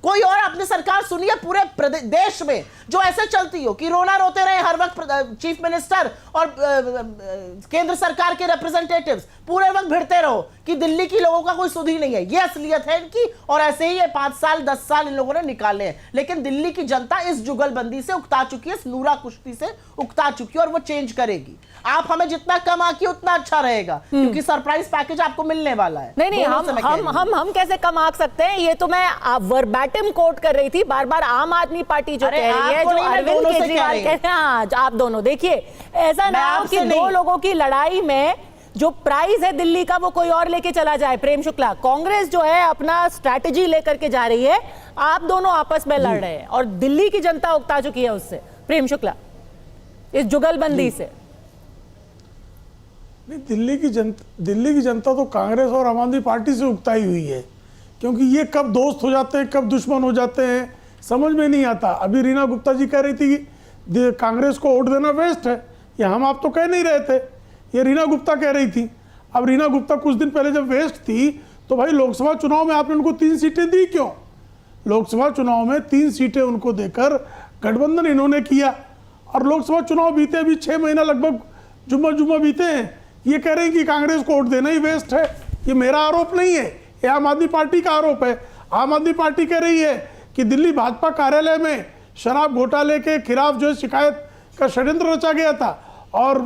कोई और आपने सरकार सुनी है पूरे देश में जो ऐसे चलती हो कि रोना रोते रहे हर वक्त चीफ मिनिस्टर और केंद्र सरकार के रिप्रेजेंटेटिव्स पूरे वक्त भिड़ते रहो कि दिल्ली की लोगों का कोई सुध ही नहीं है? ये असलियत है इनकी, और ऐसे ही ये 5 साल 10 साल इन लोगों ने निकाले हैं। लेकिन दिल्ली की जनता इस जुगलबंदी से उकता चुकी है, इस नूरा कुश्ती से उकता चुकी है, और वो चेंज करेगी। आप हमें जितना कम आंकिए उतना अच्छा रहेगा, क्योंकि सरप्राइज पैकेज आपको मिलने वाला है। नहीं हम कैसे कम आंक सकते हैं? ये तो मैं वर्बैटिम कोट कर रही थी, बार बार आम आदमी पार्टी जो कह रही है, जो अरविंद केजरीवाल कह रहे हैं, आप दोनों देखिए, ऐसा ना हो कि दो लोगों की लड़ाई में जो प्राइज है दिल्ली का वो कोई और लेके चला जाए। प्रेम शुक्ला, कांग्रेस जो है अपना स्ट्रैटेजी लेकर के जा रही है, आप दोनों आपस में लड़ रहे हैं और दिल्ली की जनता उकता चुकी है उससे। प्रेम शुक्ला, इस जुगलबंदी से। नहीं, दिल्ली की जनता तो कांग्रेस और आम आदमी पार्टी से उकताई हुई है, क्योंकि ये कब दोस्त हो जाते हैं कब दुश्मन हो जाते हैं समझ में नहीं आता। अभी रीना गुप्ता जी कह रही थी कि कांग्रेस को वोट देना वेस्ट है, ये हम आप तो कह नहीं रहे थे, ये रीना गुप्ता कह रही थी। अब रीना गुप्ता कुछ दिन पहले जब वेस्ट थी तो भाई लोकसभा चुनाव में आपने उनको 3 सीटें दी क्यों? लोकसभा चुनाव में 3 सीटें उनको देकर गठबंधन इन्होंने किया, और लोकसभा चुनाव बीते अभी 6 महीना लगभग जुम्मा बीते हैं, ये कह रहे हैं कि कांग्रेस को वोट देना ही वेस्ट है। ये मेरा आरोप नहीं है, ये आम आदमी पार्टी का आरोप है। आम आदमी पार्टी कह रही है कि दिल्ली भाजपा कार्यालय में शराब घोटाले के खिलाफ जो शिकायत का षड्यंत्र रचा गया था, और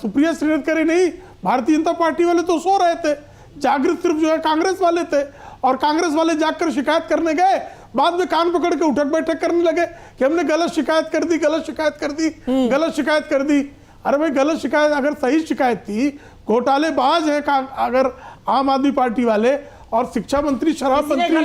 सुप्रिया श्रीनाथ कह रही नहीं, भारतीय जनता पार्टी वाले तो सो रहे थे, जागृत सिर्फ जो है कांग्रेस वाले थे, और कांग्रेस वाले जाकर शिकायत करने गए, बाद में कान पकड़ के उठक बैठक करने लगे कि हमने गलत शिकायत कर दी, गलत शिकायत कर दी, गलत शिकायत कर दी। अरे भाई, गलत शिकायत अगर सही शिकायत थी, घोटालेबाज है अगर आम आदमी पार्टी वाले, और शिक्षा मंत्री शराब मंत्री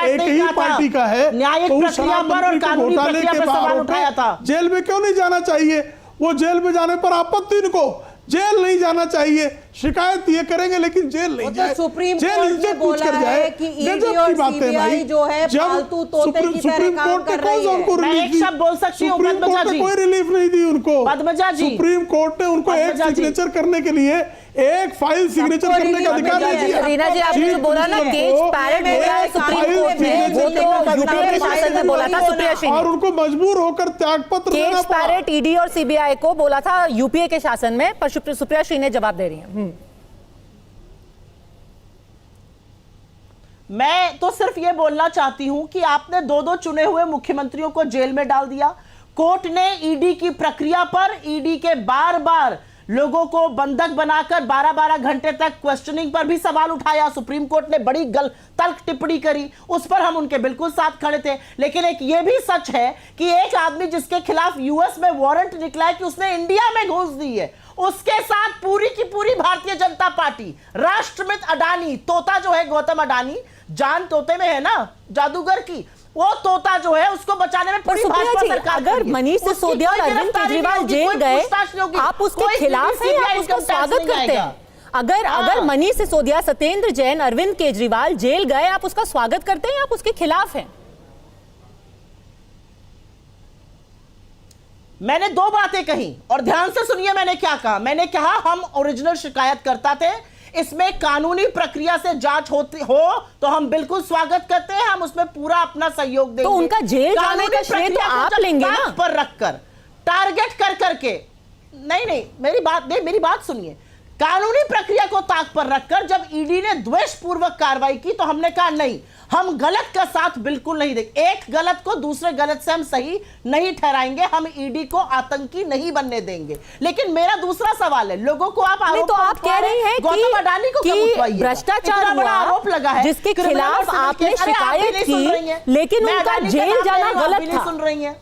एक ही पार्टी का है, तो उस शराब मंत्री को घोटाले के आरोप है, जेल में क्यों नहीं जाना चाहिए? वो जेल में जाने पर आपत्ति इनको, जेल नहीं जाना चाहिए, शिकायत ये करेंगे लेकिन जेल नहीं जाए, सुप्रीम जेल कोर्ट इनसे ने बोला है कि ईडी और सीबीआई जो है फालतू तोते की तरह काम कर रही है। मैं एक शब्द बोल सकती हूं, पद्मजा जी, कोई रिलीफ नहीं दी उनको। पद्मजा जी, सुप्रीम कोर्ट ने उनको एक सिग्नेचर करने के लिए एक फाइल सिग्नेचर करने का अधिकार नहीं दिया। रीना जी, आपने जो बोला ना केज पैरेट बोला है सुप्रीम कोर्ट ने, वो तो यूपीए के शासन में बोला था सुप्रिया श्री ने, और उनको मजबूर होकर त्यागपत्र देना केज पैरेट ईडी और सीबीआई को बोला था यूपीए के शासन में, पर सुप्रिया श्री ने जवाब दे रही है। मैं तो सिर्फ ये बोलना चाहती हूं कि आपने 2 चुने हुए मुख्यमंत्रियों को जेल में डाल दिया। कोर्ट ने ईडी की प्रक्रिया पर, ईडी के बार लोगों को बंधक बनाकर 12-12 घंटे तक क्वेश्चनिंग पर भी सवाल उठाया। सुप्रीम कोर्ट ने बड़ी तल्ख टिप्पणी करी, उस पर हम उनके बिल्कुल साथ खड़े थे। लेकिन एक ये भी सच है कि एक आदमी जिसके खिलाफ यूएस में वारंट निकला है कि उसने इंडिया में घुस दी है, उसके साथ पूरी की पूरी भारतीय जनता पार्टी, राष्ट्रमित अडानी, तोता जो है गौतम अडानी, जान तोते में है ना जादूगर की, वो तोता जो है उसको बचाने में पूरी भाजपा सरकार। अगर मनीष सिसोदिया और अरविंद केजरीवाल जेल गए, आप उसके खिलाफ हैं, आप उसका स्वागत करते हैं? अगर मनीष सिसोदिया, सत्येंद्र जैन, अरविंद केजरीवाल जेल गए, आप उसका स्वागत करते हैं, आप उसके खिलाफ हैं? मैंने 2 बातें कही, और ध्यान से सुनिए मैंने क्या कहा। मैंने कहा हम ओरिजिनल शिकायत करता थे, इसमें कानूनी प्रक्रिया से जांच होती हो तो हम बिल्कुल स्वागत करते हैं, हम उसमें पूरा अपना सहयोग देंगे। तो उनका जेल जाने का श्रेय तो आप लेंगे ना? पर रखकर टारगेट कर करके नहीं, मेरी बात सुनिए। कानूनी प्रक्रिया को ताक पर रखकर जब ईडी ने द्वेषपूर्वक कार्रवाई की तो हमने कहा नहीं, हम गलत का साथ बिल्कुल नहीं देंगे, एक गलत को दूसरे गलत से हम सही नहीं ठहराएंगे, हम ईडी को आतंकी नहीं बनने देंगे। लेकिन मेरा दूसरा सवाल है, लोगों को आप तो आप कह रही हैं गौतम अडानी को भ्रष्टाचार बड़ा आरोप लगा है, जिसके खिलाफ आपने शिकायत की, लेकिन उनका जेल जाना गलत था। सुन रही है,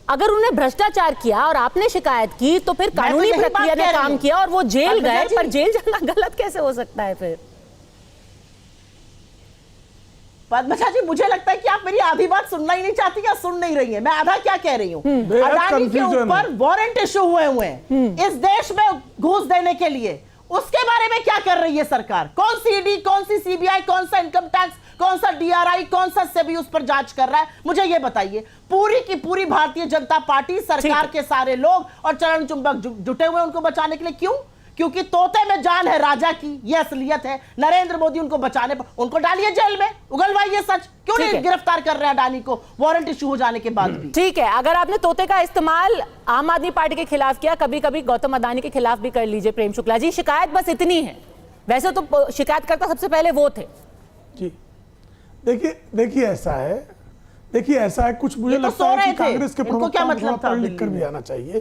अगर उन्होंने भ्रष्टाचार किया और आपने शिकायत की तो फिर कानूनी प्रक्रिया ने काम किया और वो जेल गए, पर जेल जाना गलत कैसे हो सकता है फिर? पद्मजा जी, मुझे लगता है कि आप मेरी आधी बात सुनना ही नहीं चाहती या सुन नहीं रही है। मैं आधा क्या कह रही हूँ। अडानी के ऊपर वारंट इश्यू हुए हैं इस देश में घूस देने के लिए, उसके बारे में क्या कर रही है सरकार? कौन सी ईडी, कौन सी सीबीआई, कौन सा इनकम टैक्स, कौन सा डीआरआई, कौन सा सेबी उस पर जांच कर रहा है? मुझे यह बताइए। पूरी की पूरी भारतीय जनता पार्टी, सरकार के सारे लोग और चरण चुंबक जुटे हुए उनको बचाने के लिए। क्यों? क्योंकि तोते में जान है राजा की, ये असलियत है। नरेंद्र मोदी उनको बचाने पर, उनको डालिए जेल में, उगलवाइए सच। क्यों नहीं गिरफ्तार कर रहे हैं अडानी को वारंट इशू हो जाने के बाद भी? ठीक है, अगर आपने तोते का इस्तेमाल आम आदमी पार्टी के खिलाफ किया, कभी कभी गौतम अडानी के खिलाफ भी कर लीजिए प्रेम शुक्ला जी। शिकायत बस इतनी है, वैसे तो शिकायतकर्ता सबसे पहले वो थे जी। देखिए ऐसा है, कुछ मुझे लगता है कि कांग्रेस के प्रवक्ता को थोड़ा पढ़ लिख कर भी आना चाहिए।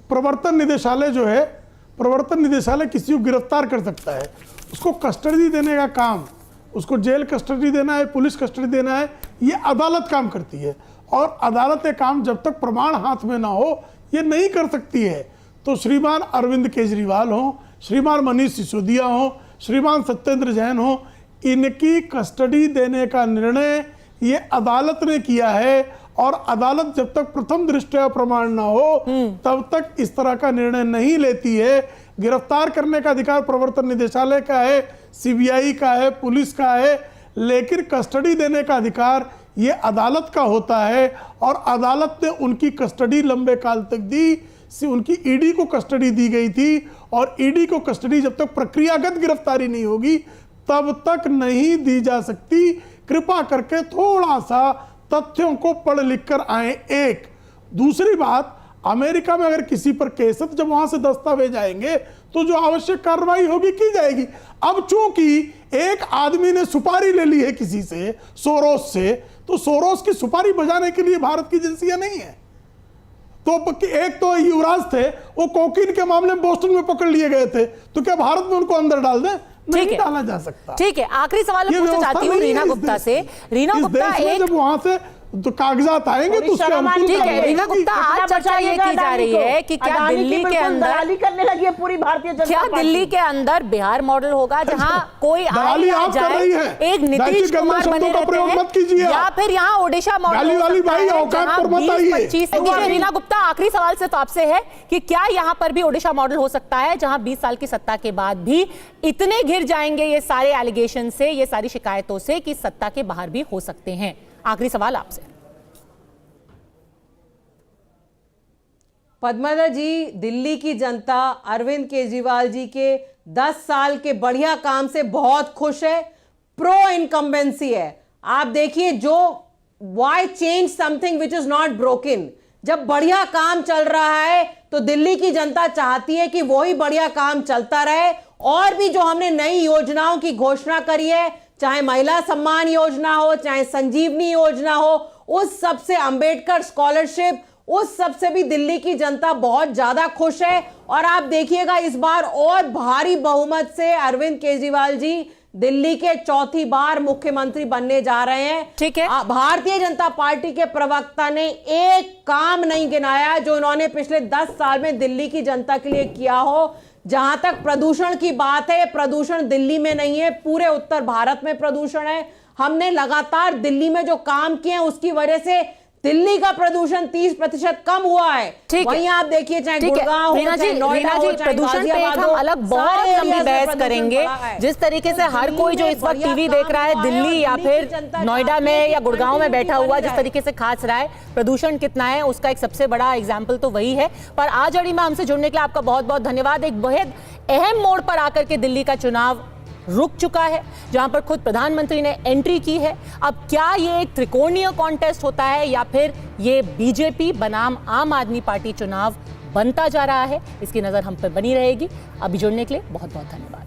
प्रवर्तन निदेशालय जो है, प्रवर्तन निदेशालय किसी को गिरफ्तार कर सकता है, उसको कस्टडी देने का काम, उसको जेल कस्टडी देना है, पुलिस कस्टडी देना है, ये अदालत काम करती है। और अदालत ये काम जब तक प्रमाण हाथ में ना हो ये नहीं कर सकती है। तो श्रीमान अरविंद केजरीवाल हो, श्रीमान मनीष सिसोदिया हो, श्रीमान सत्येंद्र जैन हो, इनकी कस्टडी देने का निर्णय ये अदालत ने किया है। और अदालत जब तक प्रथम दृष्टया प्रमाण ना हो तब तक इस तरह का निर्णय नहीं लेती है। गिरफ्तार करने का अधिकार प्रवर्तन निदेशालय का है, सीबीआई का है, पुलिस का है, लेकिन कस्टडी देने का अधिकार ये अदालत का होता है। और अदालत ने उनकी कस्टडी लंबे काल तक दी, उनकी ईडी को कस्टडी दी गई थी। और ईडी को कस्टडी जब तक प्रक्रियागत गिरफ्तारी नहीं होगी तब तक नहीं दी जा सकती। कृपा करके थोड़ा सा तथ्यों को पढ़ लिख कर आए। एक दूसरी बात, अमेरिका में अगर किसी पर केस है तो जब वहां से दस्तावेज आएंगे तो जो आवश्यक कार्रवाई होगी की जाएगी। अब चूंकि एक आदमी ने सुपारी ले ली है किसी से, सोरोस से, तो सोरोस की सुपारी बजाने के लिए भारत की एजेंसियां नहीं है। तो एक तो युवराज थे, वो कोकीन के मामले में बोस्टन में पकड़ लिए गए थे, तो क्या भारत में उनको अंदर डाल दें? नहीं डाला जा सकता। ठीक है, आखिरी सवाल पूछना चाहती हूँ रीना गुप्ता से। रीना गुप्ता, एक जब वहां से तो कागजात आएंगे तो उसके अनुकूल। ठीक है रीना गुप्ता, आज चर्चा ये की जा रही है कि क्या दिल्ली के अंदर दलाली करने लगी है पूरी भारतीय जनता पार्टी, क्या दिल्ली के अंदर बिहार मॉडल होगा जहां कोई दलाली आप कर रही है, एक नीतीश कुमार बने रहते हैं, या फिर यहाँ ओडिशा मॉडल रीना गुप्ता, आखिरी सवाल सिर्फ आपसे है कि क्या यहाँ पर भी ओडिशा मॉडल हो सकता है जहां 20 साल की सत्ता के बाद भी इतने घिर जाएंगे ये सारे एलिगेशन से, ये सारी शिकायतों से, कि सत्ता के बाहर भी हो सकते हैं? आखिरी सवाल आपसे। पद्मजा जी, दिल्ली की जनता अरविंद केजरीवाल जी के 10 साल के बढ़िया काम से बहुत खुश है, प्रो इनकम्बेंसी है। आप देखिए, जो why change something which is not broken. जब बढ़िया काम चल रहा है तो दिल्ली की जनता चाहती है कि वही बढ़िया काम चलता रहे। और भी जो हमने नई योजनाओं की घोषणा करी है, चाहे महिला सम्मान योजना हो, चाहे संजीवनी योजना हो, उस सब से, अंबेडकर स्कॉलरशिप, उस सब से भी दिल्ली की जनता बहुत ज्यादा खुश है। और आप देखिएगा इस बार और भारी बहुमत से अरविंद केजरीवाल जी दिल्ली के चौथी बार मुख्यमंत्री बनने जा रहे हैं। ठीक है, भारतीय जनता पार्टी के प्रवक्ता ने एक काम नहीं गिनाया जो उन्होंने पिछले 10 साल में दिल्ली की जनता के लिए किया हो। जहां तक प्रदूषण की बात है, प्रदूषण दिल्ली में नहीं है, पूरे उत्तर भारत में प्रदूषण है। हमने लगातार दिल्ली में जो काम किए हैं उसकी वजह से दिल्ली का प्रदूषण 30% कम हुआ है। वहीं आप देखिए, चाहे गुड़गांव हो, चाहे नोएडा हो, चाहे प्रदूषण पे एक हम अलग बहुत लंबी बहस करेंगे। जिस तरीके से हर कोई जो इस वक्त टीवी देख रहा है दिल्ली या फिर नोएडा में या गुड़गांव में बैठा हुआ जिस तरीके से खास रहा है प्रदूषण कितना है, उसका एक सबसे बड़ा एग्जाम्पल तो वही है। पर आज अड़ी में हमसे जुड़ने के लिए आपका बहुत बहुत धन्यवाद। एक बेहद अहम मोड़ पर आकर के दिल्ली का चुनाव रुक चुका है, जहां पर खुद प्रधानमंत्री ने एंट्री की है। अब क्या ये एक त्रिकोणीय कॉन्टेस्ट होता है या फिर ये बीजेपी बनाम आम आदमी पार्टी चुनाव बनता जा रहा है, इसकी नजर हम पर बनी रहेगी। अभी जुड़ने के लिए बहुत बहुत धन्यवाद।